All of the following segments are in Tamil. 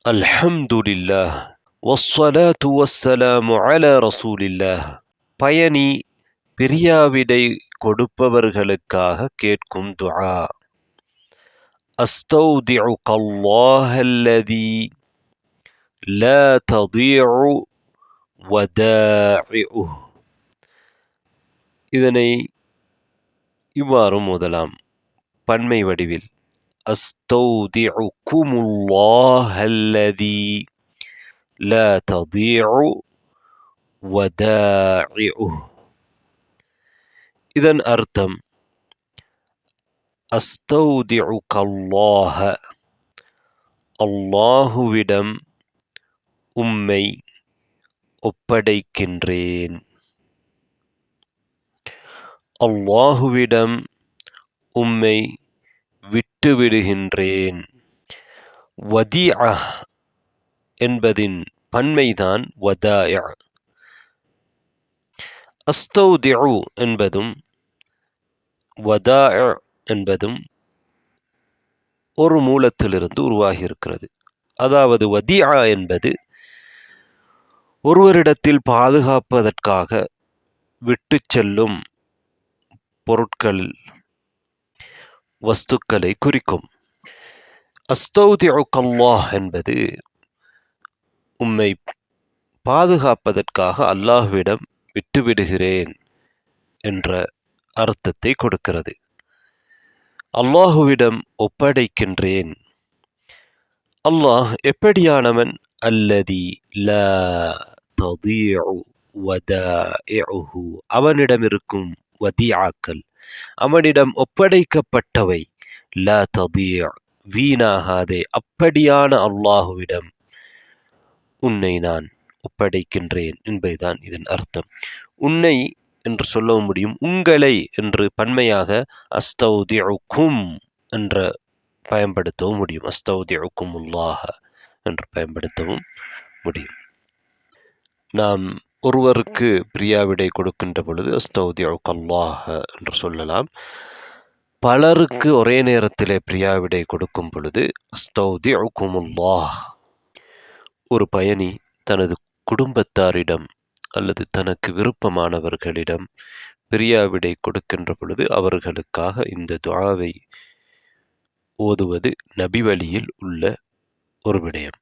அல்ஹம்துலில்லாஹ் வஸ்ஸலாத்து வஸ்ஸலாமு அலா ரசூலில்லாஹ். பயணி பிரியாவிடை கொடுப்பவர்களுக்காக கேட்கும் துஆ. அஸ்தௌதிஉகல்லாஹல்லதீ லா ததீஉ வதாஇஉஹ். இதனை இவ்வாறு ஓதலாம் பன்மை வடிவில். அஸ்தௌதிஉகுமுல்லாஹல்லதீ லா ததீஉ வதாஇஉஹ். இதன் அர்த்தம், அஸ்தௌதிஉகல்லாஹ, அல்லாஹுவிடம் உம்மை ஒப்படைக்கின்றேன். அல்லாஹுவிடம் உம்மை விட்டுவிடுகின்றேன். வதீஅ என்பதின் பன்மைதான் வதாஇ. அஸ்தௌதிஉ என்பதும் வதாஇ என்பதும் ஒரு மூலத்திலிருந்து உருவாகியிருக்கிறது. அதாவது வதீஅ என்பது ஒருவரிடத்தில் பாதுகாப்பதற்காக விட்டு செல்லும் பொருட்கள், வஸ்துக்களை குறிக்கும். அஸ்தௌதிஉகல்லாஹ் என்பது உம்மை பாதுகாப்பதற்காக அல்லாஹ்விடம் விட்டுவிடுகிறேன் என்ற அர்த்தத்தை கொடுக்கிறது. அல்லாஹுவிடம் ஒப்படைக்கின்றேன். அல்லாஹ் எப்படியானவன்? அல்லதி லா ததீஉ வதாஇஉஹு, அவனிடம் இருக்கும் வதீஆக்கள், அவனிடம் ஒப்படைக்கப்பட்டவை, லா ததீஅ, வீணாகாதே, அப்படியான அல்லாஹுவிடம் உன்னை நான் ஒப்படைக்கின்றேன் என்பதுதான் இதன் அர்த்தம். உன்னை என்று சொல்லவும் முடியும், உங்களை என்று பன்மையாக அஸ்தௌதிஉகும் என்ற பயன்படுத்தவும் முடியும். அஸ்தௌதிஉகுமுல்லாஹ என்று பயன்படுத்தவும் முடியும். நாம் ஒருவருக்கு பிரியாவிடை கொடுக்கின்ற பொழுது அஸ்தௌதிஉகல்லாஹ என்று சொல்லலாம். பலருக்கு ஒரே நேரத்திலே பிரியாவிடை கொடுக்கும் பொழுது அஸ்தௌதிஉகுமுல்லாஹ். ஒரு பயணி தனது குடும்பத்தாரிடம் அல்லது தனக்கு விருப்பமானவர்களிடம் பிரியாவிடை கொடுக்கின்ற பொழுது அவர்களுக்காக இந்த துஆவை ஓதுவது நபி வழியில் உள்ள ஒரு விடயம்.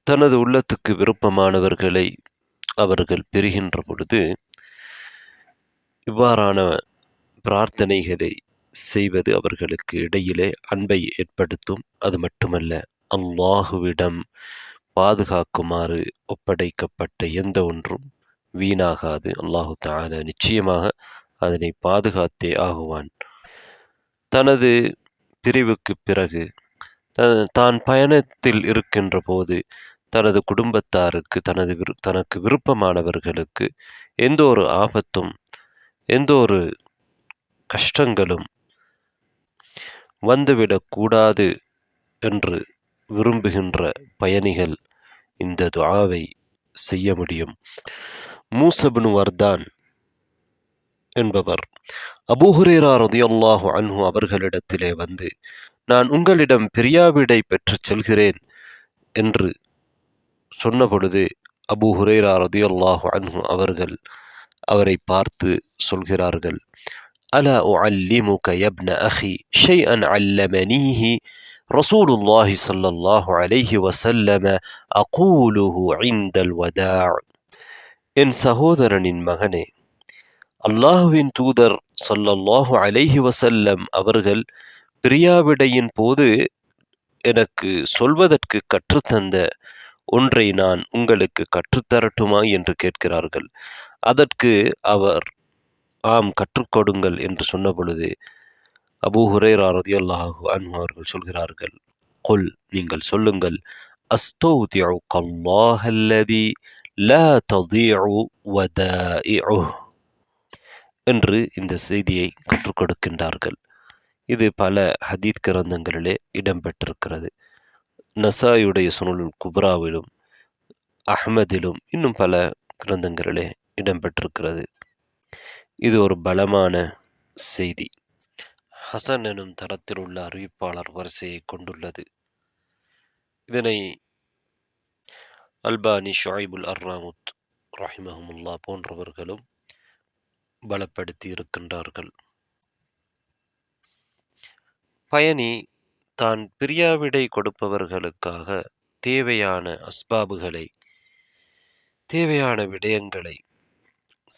தனது உள்ளத்துக்கு விருப்பமானவர்களை அவர்கள் பிரிகின்ற பொழுது இவ்வாறான பிரார்த்தனைகளை செய்வது அவர்களுக்கு இடையிலே அன்பை ஏற்படுத்தும். அது மட்டுமல்ல, அல்லாஹுவிடம் பாதுகாக்குமாறு ஒப்படைக்கப்பட்ட எந்த ஒன்றும் வீணாகாது. அல்லாஹு தஆலா நிச்சயமாக அதனை பாதுகாத்தே ஆகுவான். தனது பிரிவுக்கு பிறகு தான் பயணத்தில் இருக்கின்ற போது தனது குடும்பத்தாருக்கு, தனக்கு விருப்பமானவர்களுக்கு எந்த ஒரு ஆபத்தும் எந்த ஒரு கஷ்டங்களும் வந்துவிடக்கூடாது என்று விரும்புகின்ற பயணிகள் இந்த துஆவை செய்ய முடியும். மூஸா இப்னு வர்தான் என்பவர் அபூ ஹுரைரா ரலியல்லாஹு அன்ஹு அவர்களிடத்திலே வந்து, நான் உங்களிடம் பிரியாவிடை பெற்றுச் செல்கிறேன் என்று சொன்ன பொழுது அபூ ஹுரைரா ரலியல்லாஹு அன்ஹு அவர்கள் அவரை பார்த்து சொல்கிறார்கள், அலா உஅல்லிமுக யப்ன அஹி ஷைஅன் அல்லமனீஹி ரசூலுல்லாஹி ஸல்லல்லாஹு அலைஹி வஸல்லம அகூலுஹு இன்தல் வதா'. என் சகோதரனின் மகனே, அல்லாஹ்வின் தூதர் ஸல்லல்லாஹு அலைஹி வஸல்லம் அவர்கள் பிரியாவிடையின் போது எனக்கு சொல்வதற்கு கற்றுத்தந்த ஒன்றை நான் உங்களுக்கு கற்றுத்தரட்டுமா என்று கேட்கிறார்கள். அதற்கு அவர், ஆம், கற்றுக் கொடுங்கள் என்று சொன்ன பொழுது அபூ ஹுரைரா ரலியல்லாஹு அன்ஹு அவர்கள் சொல்கிறார்கள், குல், நீங்கள் சொல்லுங்கள், அஸ்தௌதிஉகல்லாஹல்லதீ லா ததீஉ வதாஇஉஹ் என்று இந்த செய்தியை கற்றுக் கொடுக்கின்றார்கள். இது பல ஹதீத் கிரந்தங்களிலே இடம்பெற்றிருக்கிறது. நசாயுடைய சுனனுல் குப்ராவிலும் அஹ்மதிலும் இன்னும் பல கிரந்தங்களிலே இடம்பெற்றிருக்கிறது. இது ஒரு பலமான செய்தி. ஹசன் எனும் தரத்தில் உள்ள அறிவிப்பாளர் வரிசையை கொண்டுள்ளது. இதனை அல்பானி, ஷுஐபுல் அர்னாவுத் ரஹிமஹுமுல்லா போன்றவர்களும் பலப்படுத்தி இருக்கின்றார்கள். பயணி தான் பிரியாவிடை கொடுப்பவர்களுக்காக தேவையான அஸ்பாபுகளை, தேவையான விடயங்களை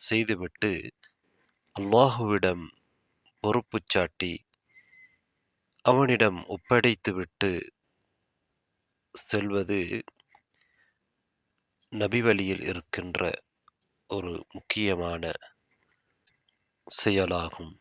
செய்துவிட்டு அல்லாஹுவிடம் பொறுப்பு சாட்டி அவனிடம் ஒப்படைத்துவிட்டு செல்வது நபி வழியில் இருக்கின்ற ஒரு முக்கியமான செயலாகும்.